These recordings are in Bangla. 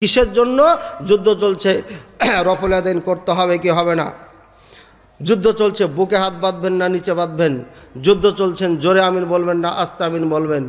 কিসের জন্য? যুদ্ধ চলছে, রফল আদায় করতে হবে কি হবে না? যুদ্ধ চলছে, বুকে হাত বাঁধবেন না নিচে বাঁধবেন? যুদ্ধ চলছেন, জোরে আমিন বলবেন না আস্তে আমিন বলবেন?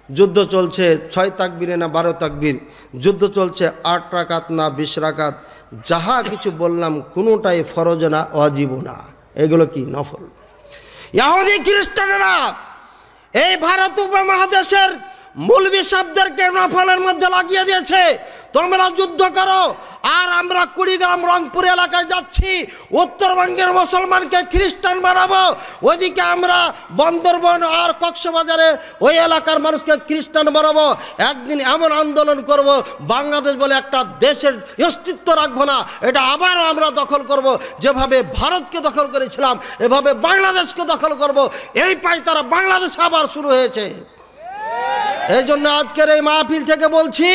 যুদ্ধ চলছে 6 তাকবীরে না 12 তাকবীর? যুদ্ধ চলছে 8 রাকাত না 20 রাকাত? যাহা কিছু বললাম কোনোটাই ফরজ না, ওয়াজিব না, এগুলো কি নফল। ইহুদি খ্রিস্টানেরা এই ভারত উপমহাদেশের মৌলবী সাহেবদেরকে নফলের মধ্যে লাগিয়ে দিয়েছে, তোমরা যুদ্ধ করো। আর আমরা কুড়িগ্রাম রংপুর এলাকায় যাচ্ছি, উত্তরবঙ্গের মুসলমানকে খ্রিস্টান বানাবো, ওইদিকে আমরা বন্দরবন আর কক্সবাজারে ওই এলাকার মানুষকে খ্রিস্টান বানাবো। একদিন এমন আন্দোলন করব, বাংলাদেশ বলে একটা দেশের অস্তিত্ব রাখবো না, এটা আবার আমরা দখল করব। যেভাবে ভারতকে দখল করেছিলাম এভাবে বাংলাদেশকে দখল করব। এই পায়তারা বাংলাদেশ আবার শুরু হয়েছে। এই জন্য আজকের এই মাহফিল থেকে বলছি,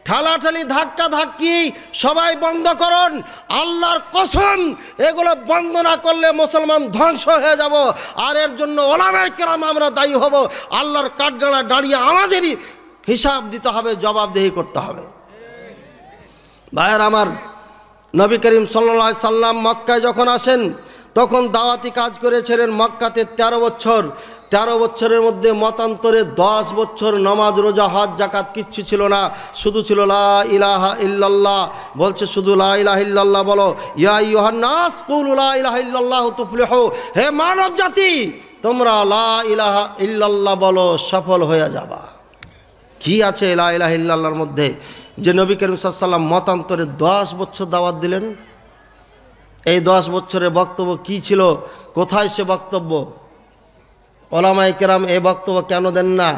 ঠালাঠালি ধাক্কা ধাক্কি সবাই বন্ধ করুন। আল্লাহর কসম, এগুলো বন্ধ না করলে মুসলমান ধ্বংস হয়ে যাব। আর এর জন্য ওলামায়ে কেরাম আমরা দায়ী হব। আল্লাহর কাঠগড়া দাঁড়িয়ে আমাদেরই হিসাব দিতে হবে, জবাবদিহি করতে হবে। ভাইয়ের আমার, নবী করিম সাল্লাল্লাহু আলাইহি সাল্লাম মক্কায় যখন আসেন তখন দাওয়াতি কাজ করেছিলেন মক্কাতে 13 বছর। 13 বছরের মধ্যে মতান্তরে 10 বছর নামাজ রোজা হজ যাকাত কিচ্ছু ছিল না, শুধু ছিল লা ইলাহা ইল্লাল্লাহ। বলছে শুধু লা ইলাহা ইল্লাল্লাহ বলো, ইয়া আইয়ুহান নাস কুলু লা ইলাহা ইল্লাল্লাহু তুফলিহু, হে মানব জাতি তোমরা লা ইলাহা ইল্লাল্লাহ বলো, সফল হয়ে যাবা। কি আছে লা ইলাহা ইল্লাল্লাহর মধ্যে যে নবী করিম সাল্লাল্লাহু আলাইহি সাল্লাম মতান্তরে 10 বছর দাওয়াত দিলেন? এই 10 বছরের বক্তব্য কি ছিল? কোথায় সে বক্তব্য? ওলামায়ে কেরাম এই বক্তব্য কেন দেন না?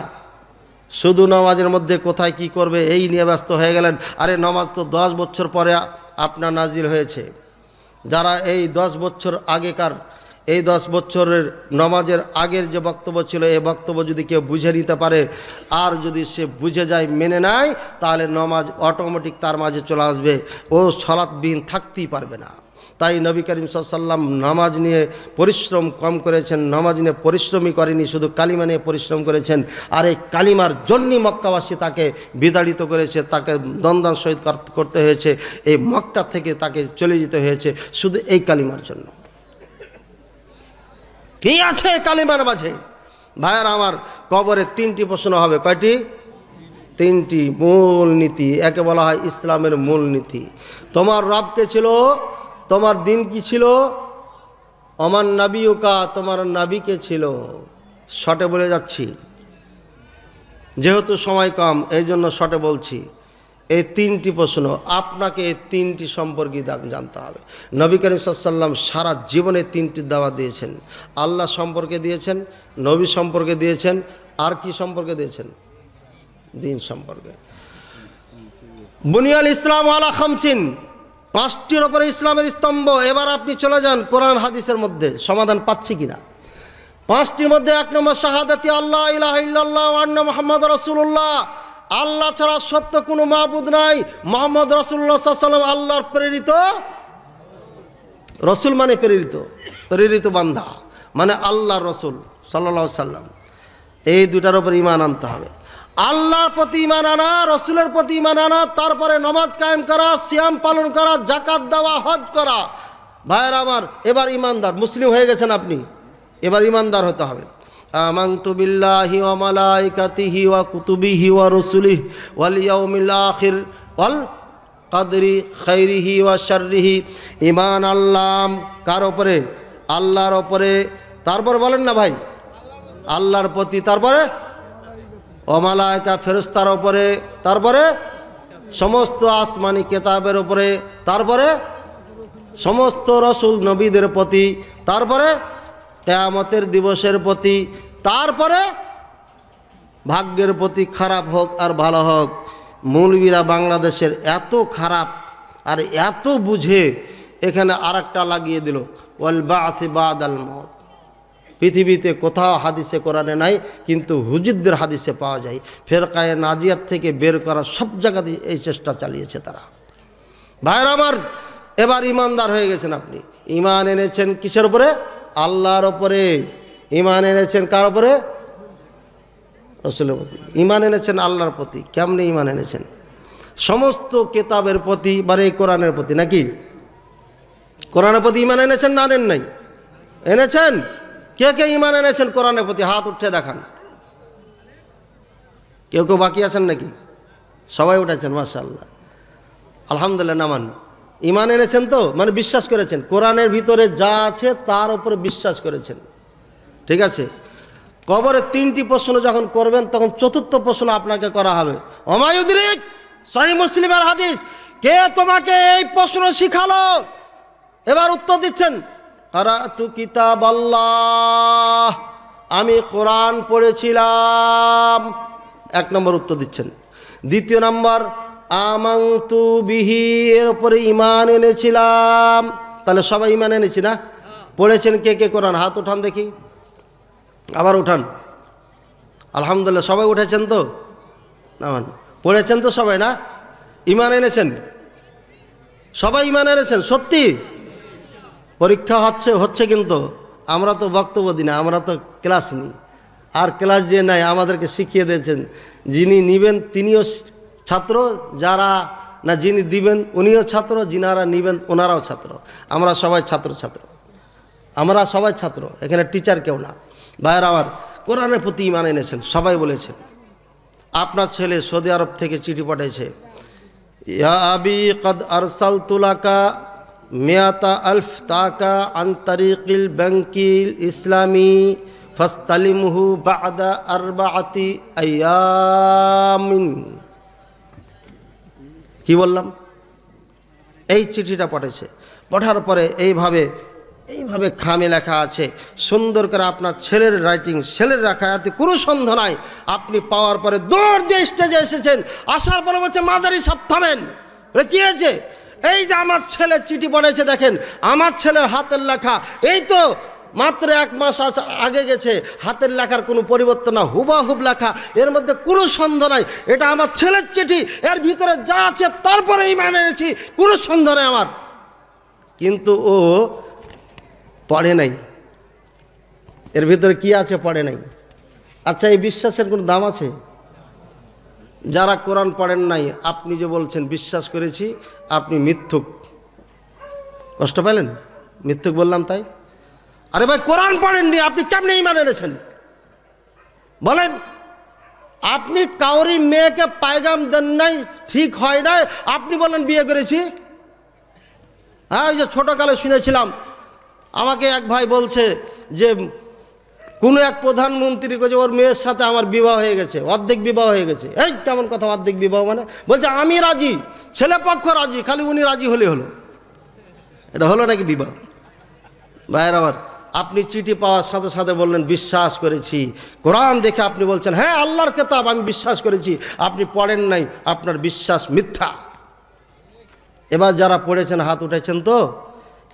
শুধু নামাজের মধ্যে কোথায় কি করবে এই নিয়ে ব্যস্ত হয়ে গেলেন। আরে নামাজ তো 10 বছর পরে আপনার নাজিল হয়েছে। যারা এই 10 বছর আগেকার, এই 10 বছরের নামাজের আগের যে বক্তব্য ছিল, এই বক্তব্য যদি কেউ বুঝে নিতে পারে আর যদি সে বুঝে যায়, মেনে নেয়, তাহলে নামাজ অটোমেটিক তার মাঝে চলে আসবে, ও সালাতবিহীন থাকতেই পারবে না। তাই নবী করিম সাল্লাল্লাহু আলাইহি সাল্লাম নামাজ নিয়ে পরিশ্রম কম করেছেন, নামাজ নিয়ে পরিশ্রমই করেনি, শুধু কালিমা নিয়ে পরিশ্রম করেছেন। আর এই কালিমার জন্যই মক্কাবাসী তাকে বিতাড়িত করেছে, তাকে দ্বন্দ্ব সহিত করতে হয়েছে, এই মক্কা থেকে তাকে চলে যেতে হয়েছে শুধু এই কালিমার জন্য। কি আছে কালিমার মাঝে? ভাইয়ার আমার, কবরে 3টি প্রশ্ন হবে। কয়টি? 3টি মূল নীতি, একে বলা হয় ইসলামের মূল নীতি। তোমার রব কে ছিল? তোমার দিন কি ছিল? আমার নবীকা, তোমার নবী কে ছিল? শর্টে বলে যাচ্ছি, যেহেতু সময় কম এই জন্য শর্টে বলছি। এই 3টি প্রশ্ন আপনাকে এই 3টি সম্পর্কে জানতে হবে। নবী করিম সাল্লাল্লাহু আলাইহি সাল্লাম সারা জীবনে 3টি দাওয়াত দিয়েছেন। আল্লাহ সম্পর্কে দিয়েছেন, নবী সম্পর্কে দিয়েছেন, আর কি সম্পর্কে দিয়েছেন? দিন সম্পর্কে। বুনিয়াল ইসলাম আলা খামসিন, 5টির ওপরে ইসলামের স্তম্ভ। এবার আপনি চলে যান কোরআন হাদিসের মধ্যে, সমাধান পাচ্ছি কিনা। 5টির মধ্যে 1 নম্বর শাহাদাতি আল্লাহ ইলাহা ইল্লাল্লাহ ওয়া আন্না মুহাম্মাদুর রাসূলুল্লাহ, আল্লাহ ছাড়া সত্য কোনো মাবুদ নাই, মুহাম্মদ রাসূলুল্লাহ সাল্লাল্লাহু আলাইহি ওয়াসাল্লাম আল্লাহর প্রেরিত রসুল, মানে প্রেরিত বান্দা, মানে আল্লাহর রসুল সাল্লাল্লাহু আলাইহি ওয়াসাল্লাম। এই দুটার উপর ঈমান আনতে হবে। আল্লাহর প্রতি ঈমান আনা, রসুলের প্রতি ঈমান আনা, তারপরে নামাজ কায়েম করা, সিয়াম পালন করা, যাকাত দেওয়া, হজ করা। ভাইয়েরা আমার, এবার ঈমানদার, মুসলিম হয়ে গেছেন আপনি, এবার ঈমানদার হতে হবে। আমানতু বিল্লাহি ওয়া মালাইকাতিহি ওয়া কুতুবিহি ওয়া রুসুলিহি ওয়াল ইয়াউমিল আখির ওয়াল কদরি খাইরিহি ওয়া শাররিহি। ঈমান আনলাম কার উপরে? আল্লাহর উপরে। তারপর বলেন না ভাই, আল্লাহর প্রতি, তারপরে ও মালায়েকা ফেরেশতার উপরে, তারপরে সমস্ত আসমানি কিতাবের উপরে, তারপরে সমস্ত রসুল নবীদের প্রতি, তারপরে কিয়ামতের দিবসের প্রতি, তারপরে ভাগ্যের প্রতি, খারাপ হোক আর ভালো হোক। মৌলবীরা বাংলাদেশের এত খারাপ আর এত বুঝে, এখানে আরেকটা লাগিয়ে দিল, ওয়াল বা'সি বা'দাল মউত। পৃথিবীতে কোথাও হাদিসে কোরআনে নাই, কিন্তু হুজুরদের হাদিসে পাওয়া যায়। ফেরকায়ে নাজিয়াত থেকে বের করা সব জায়গাতে এই চেষ্টা চালিয়েছে তারা। ভাইয়ের আমার, এবার ঈমানদার হয়ে গেছেন আপনি। ঈমান এনেছেন কিসের উপরে? আল্লাহর উপরে। ঈমান এনেছেন কার উপরে? রসুলের প্রতি। ঈমান এনেছেন আল্লাহর প্রতি। কেমনে ঈমান এনেছেন? সমস্ত কেতাবের প্রতি মানে এই কোরআনের প্রতি, নাকি? কোরআনের প্রতি ঈমান এনেছেন না আনেন নাই? এনেছেন? কে কে ঈমান এনেছেন কোরআনের প্রতি? হাত উঠে দেখান। কেউ কেউ বাকি আছেন নাকি? সবাই উঠেছেন, মাশাআল্লাহ, আলহামদুলিল্লাহ। নামান ঈমান এনেছেন তো, মানে বিশ্বাস করেছেন কোরআনের ভিতরে যা আছে তার উপরে বিশ্বাস করেছেন, ঠিক আছে? কবরে 3টি প্রশ্ন যখন করবেন তখন ৪র্থ প্রশ্ন আপনাকে করা হবে। ওমায়ুদ্রিক, সহিহ মুসলিমের হাদিস, কে তোমাকে এই প্রশ্ন শিখালো? এবার উত্তর দিচ্ছেন, কারাতু কিতাবাল্লাহ, আমি কোরআন পড়েছিলাম। 1 নম্বর উত্তর দিচ্ছেন। 2য় নম্বর, আমানতু বিহি, এর উপরে ঈমান এনেছিলাম। তাহলে সবাই ঈমান এনেছি না? পড়েছেন কে কে কোরআন? হাত উঠান দেখি, আবার উঠান। আলহামদুলিল্লাহ, সবাই উঠেছেন তো? না, পড়েছেন তো সবাই, না? ঈমান এনেছেন? সবাই ঈমান এনেছেন? সত্যি? পরীক্ষা হচ্ছে কিন্তু আমরা তো বক্তব্য দিই না, আমরা তো ক্লাস নিই। আর ক্লাস যে নাই আমাদেরকে শিখিয়ে দিয়েছেন, যিনি নিবেন তিনিও ছাত্র, যারা না যিনি দিবেন উনিও ছাত্র, যিনারা নিবেন ওনারাও ছাত্র। আমরা সবাই ছাত্র, আমরা সবাই ছাত্র, এখানে টিচার কেউ না। ভাইয়েরা আমার, কোরআনের প্রতি ঈমান এনেছেন, সবাই বলেছেন। আপনার ছেলে সৌদি আরব থেকে চিঠি পাঠিয়েছে, ইয়া আবি কদ আরসালতু লাকা মিয়াতা আলফ টাকা আন তারিকিল ব্যাংকিল ইসলামী ফাস্তালিমহু বা'দা 4 আইয়ামিন। কি বললাম? এই চিঠিটা পাঠিয়েছে। পাঠার পরে এইভাবে খামে লেখা আছে, সুন্দর করে আপনার ছেলের রাইটিং, ছেলের রাখা, এতে কোনো সন্দেহ নাই। আপনি পাওয়ার পরে দৌড় দিয়ে স্টেজে এসেছেন, আসার পরে বলছে মাদারি সাহেব থামেন, কি হয়েছে? এই যে আমার ছেলে চিঠি পড়েছে, দেখেন আমার ছেলের হাতের লেখা, এই তো মাত্র 1 মাস আগে গেছে, হাতের লেখার কোনো পরিবর্তন না, হুবাহুব লেখা, এর মধ্যে কোনো সন্দেহ নাই, এটা আমার ছেলের চিঠি, এর ভিতরে যা আছে তারপরে ঈমান এনেছি, কোনো সন্দেহ নেই আমার। কিন্তু ও পড়ে নাই, এর ভিতরে কি আছে পড়ে নাই। আচ্ছা, এই বিশ্বাসের কোনো দাম আছে? যারা কোরআন পড়েন নাই, আপনি যে বলছেন বিশ্বাস করেছি, আপনি মিথ্যুক। কষ্ট পেলেন? মিথ্যুক বললাম তাই? আরে ভাই, কোরআন পড়েননি, আপনি কেমনে ঈমান এনেছেন বলেন? আপনি কাউরি মেয়েকে পায়গাম দেন নাই, ঠিক হয় নাই, আপনি বলেন বিয়ে করেছি। হ্যাঁ, ওই যে ছোটকালে শুনেছিলাম, আমাকে এক ভাই বলছে যে কোনো এক প্রধানমন্ত্রী বলছে ওর মেয়ের সাথে আমার বিবাহ হয়ে গেছে, অর্ধেক বিবাহ হয়ে গেছে। এই কেমন কথা, অর্ধেক বিবাহ মানে? বলছে আমি রাজি, ছেলে পক্ষ রাজি, খালি উনি রাজি হলে হলো। এটা হলো নাকি বিবাহ? ভাইয়ের আমার, আপনি চিঠি পাওয়ার সাথে সাথে বললেন বিশ্বাস করেছি। কোরআন দেখে আপনি বলছেন হ্যাঁ আল্লাহর কিতাব আমি বিশ্বাস করেছি, আপনি পড়েন নাই, আপনার বিশ্বাস মিথ্যা। এবার যারা পড়েছেন হাত উঠেছেন তো?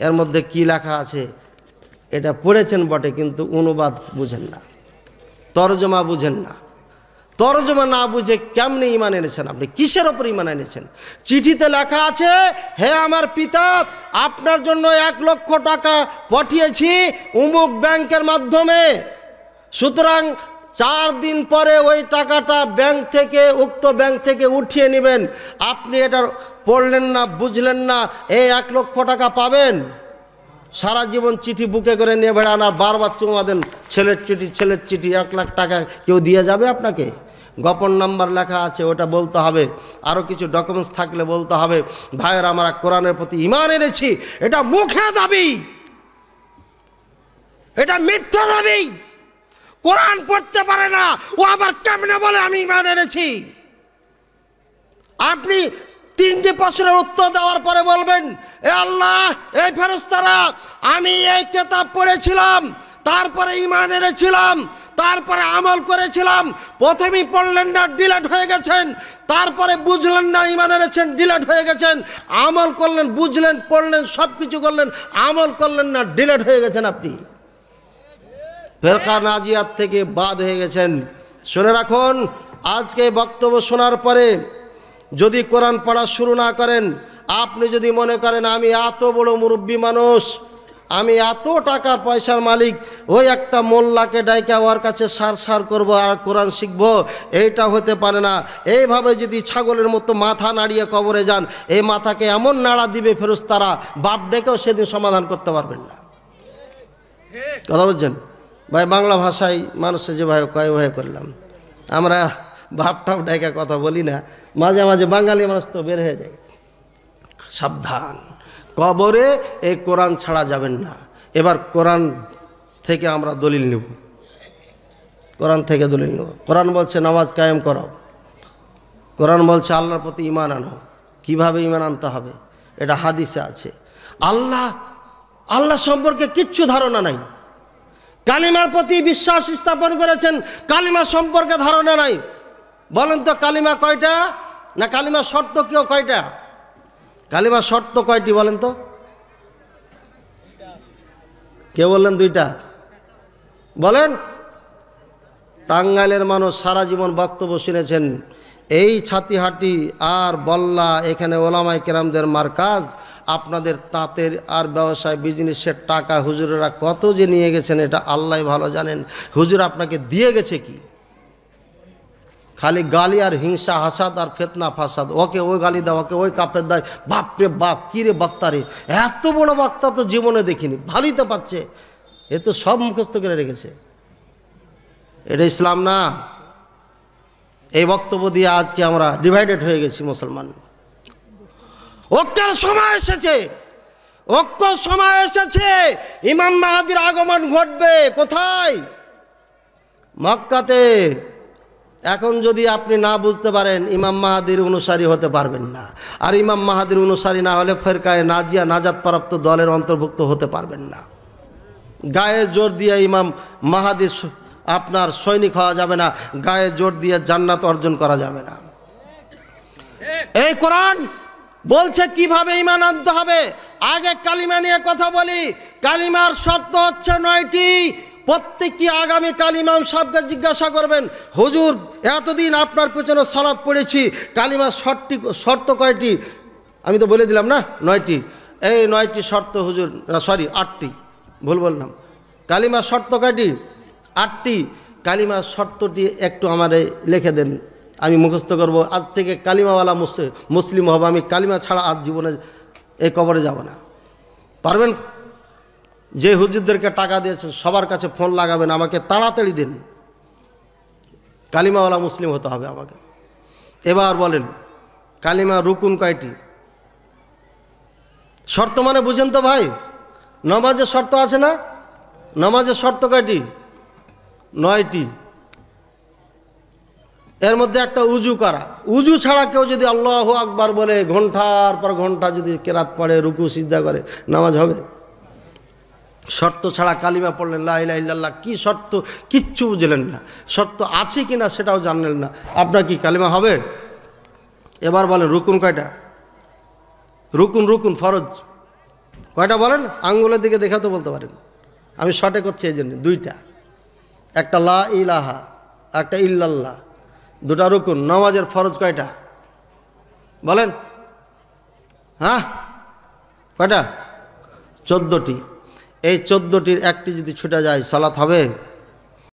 এর মধ্যে কি লেখা আছে এটা পড়েছেন বটে, কিন্তু অনুবাদ বুঝেন না, তরজমা বুঝেন না। তরজমা না বুঝে কেমনে ঈমান এনেছেন আপনি? কিসের ওপর ঈমান এনেছেন? চিঠিতে লেখা আছে, হে আমার পিতা, আপনার জন্য 1 লক্ষ টাকা পাঠিয়েছি অমুক ব্যাংকের মাধ্যমে, সুতরাং 4 দিন পরে ওই টাকাটা উক্ত ব্যাংক থেকে উঠিয়ে নেবেন। আপনি এটা পড়লেন না, বুঝলেন না, এই 1 লক্ষ টাকা পাবেন। সারা জীবন চিঠি বুকে করে নিয়ে বেড়ান আর বারবার চুমা দেন, ছেলের চিঠি 1 লাখ টাকা কেউ দিয়ে যাবে আপনাকে? গোপন নাম্বার লেখা আছে, ওটা বলতে হবে, আরও কিছু ডকুমেন্টস থাকলে বলতে হবে। ভাইয়ের আমরা কোরআনের প্রতি ঈমান এনেছি, এটা মুখে দাবি, এটা মিথ্যা দাবি। কোরআন পড়তে পারে না, ও আবার কেমনে বলে আমি ঈমান এনেছি? আপনি 3টি প্রশ্নের উত্তর দেওয়ার পরে বলবেন এ আল্লাহ, এই ফেরেশতারা, আমি এই কিতাব পড়েছিলাম, তারপরে ঈমান এনেছিলাম, তারপরে আমল করেছিলাম। প্রথমেই পড়লেন না, ডিলেট হয়ে গেছেন, তারপরে বুঝলেন না, ঈমান এনেছেন, ডিলেট হয়ে গেছেন। আমল করলেন, বুঝলেন, পড়লেন, সব কিছু করলেন, আমল করলেন না, ডিলেট হয়ে গেছেন। আপনি ফেরকা নাজিয়াত থেকে বাদ হয়ে গেছেন। শুনে রাখুন, আজকে বক্তব্য শোনার পরে যদি কোরআন পড়া শুরু না করেন, আপনি যদি মনে করেন আমি এত বড় মুরব্বী মানুষ, আমি এত টাকার পয়সার মালিক, ওই একটা মোল্লাকে ডাইকা ওর কাছে সার সার করবো আর কোরআন শিখবো, এইটা হতে পারে না। এইভাবে যদি ছাগলের মতো মাথা নাড়িয়ে কবরে যান, এই মাথাকে এমন নাড়া দিবে ফেরেশতারা, বাপ ডেকেও সেদিন সমাধান করতে পারবেন না। কথা বলছেন ভাই? বাংলা ভাষায় মানুষে যে ভাই কয় ভাই করলাম, আমরা বাপটাও ডাইকা কথা বলি না, মাঝে মাঝে বাঙালি মানুষ তো বের হয়ে যায়। সাবধান, কবরে এই কোরআন ছাড়া যাবেন না। এবার কোরআন থেকে আমরা দলিল নেব, কোরআন থেকে দলিল নেব। কোরআন বলছে নামাজ কায়েম করো, কোরআন বলছে আল্লাহর প্রতি ঈমান আনো। কিভাবে ঈমান আনতে হবে এটা হাদিসে আছে। আল্লাহ সম্পর্কে কিচ্ছু ধারণা নাই, কালিমার প্রতি বিশ্বাস স্থাপন করেছেন, কালিমা সম্পর্কে ধারণা নাই। বলেন তো কালিমা কয়টা? না কালিমা শর্ত কেউ কয়টা? কালিমা শর্ত কয়টি বলেন তো? কে বললেন? দুইটা। বলেন। টাঙ্গাইলের মানুষ সারা জীবন বক্তব্য শুনেছেন, এই ছাতিহাটি আর বল্লা এখানে ওলামায়ে কেরামদের মারকাজ, আপনাদের তাঁতের আর ব্যবসায় বিজনেসের টাকা হুজুরেরা কত যে নিয়ে গেছেন এটা আল্লাহ ভালো জানেন। হুজুর আপনাকে দিয়ে গেছে কি? খালি গালি আর হিংসা, হাসাদ আর ফেতনা ফাসাদ। ওকে ওই গালি দাও, ওকে ওই কাপড় দেয়। বাপরে বাপ, কী রে বক্তারে, এত বড় বক্তা তো জীবনে দেখিনি। ভালোই তো পাচ্ছে, এ তো সব মুখস্থ করে রেখেছে। এটা ইসলাম না। এই বক্তব্য দিয়ে আজকে আমরা ডিভাইডেড হয়ে গেছি মুসলমান। ঐক্যের সময় এসেছে, ঐক্য সময় এসেছে। ইমাম মাহাদির আগমন ঘটবে কোথায়? মক্কাতে। এখন যদি আপনি না বুঝতে পারেন, ইমাম মাহাদির অনুসারী হতে পারবেন না। আর ইমাম মাহাদির অনুসারী না হলে ফেরকায়ে নাজিয়া, নাজাত প্রাপ্ত দলের অন্তর্ভুক্ত হতে পারবেন না। গায়ে জোর দিয়ে ইমাম মাহাদির আপনার সৈনিক হওয়া যাবে না, গায়ে জোর দিয়ে জান্নাত অর্জন করা যাবে না। এই কোরআন বলছে কিভাবে ঈমান আনতে হবে। আগে কালিমা নিয়ে কথা বলি। কালিমার শর্ত হচ্ছে 9টি। প্রত্যেকটি আগামী কালিমা সাহেবকে জিজ্ঞাসা করবেন, হুজুর এতদিন আপনার পেছনে সালাত পড়েছি, কালিমার শর্ত কয়টি? আমি তো বলে দিলাম না 9টি। এই 9টি শর্ত হুজুর, সরি 8টি, ভুল বললাম। কালিমার শর্ত কয়টি? 8টি। কালিমার শর্তটি একটু আমারে লিখে দেন, আমি মুখস্থ করব। আজ থেকে কালিমাওয়ালা মুসলিম হব। আমি কালিমা ছাড়া আজ জীবনে এই কবরে যাব না। পারবেন? যে হুজুরদেরকে টাকা দিয়েছেন সবার কাছে ফোন লাগাবেন, আমাকে তাড়াতাড়ি দিন, কালিমাওয়ালা মুসলিম হতে হবে আমাকে। এবার বলেন কালিমা রুকুন কয়টি? শর্ত মানে বুঝেন তো ভাই? নামাজের শর্ত আছে না? নামাজের শর্ত কয়টি? 9টি। এর মধ্যে একটা উজু করা। উজু ছাড়া কেউ যদি আল্লাহু আকবার বলে ঘন্টার পর ঘন্টা যদি কেরাত পড়ে, রুকু সিজদা করে, নামাজ হবে? শর্ত ছাড়া কালিমা পড়লেন লা ইলাহা ইল্লাল্লাহ, কি শর্ত কিচ্ছু বুঝলেন না। শর্ত আছে কি না সেটাও জানলেন না, আপনার কি কালিমা হবে? এবার বলেন রুকুন কয়টা? রুকুন ফরজ কয়টা বলেন? আঙ্গুলের দিকে দেখে তো বলতে পারেন। আমি শর্টে করছি এই জন্য। 2টা, একটা লা ইলাহা, একটা ইল্লাল্লাহ, 2টা রুকুন। নামাজের ফরজ কয়টা বলেন? হ্যাঁ কয়টা? 14টি। এই 14টির একটি যদি ছুটে যায় সালাত হবে?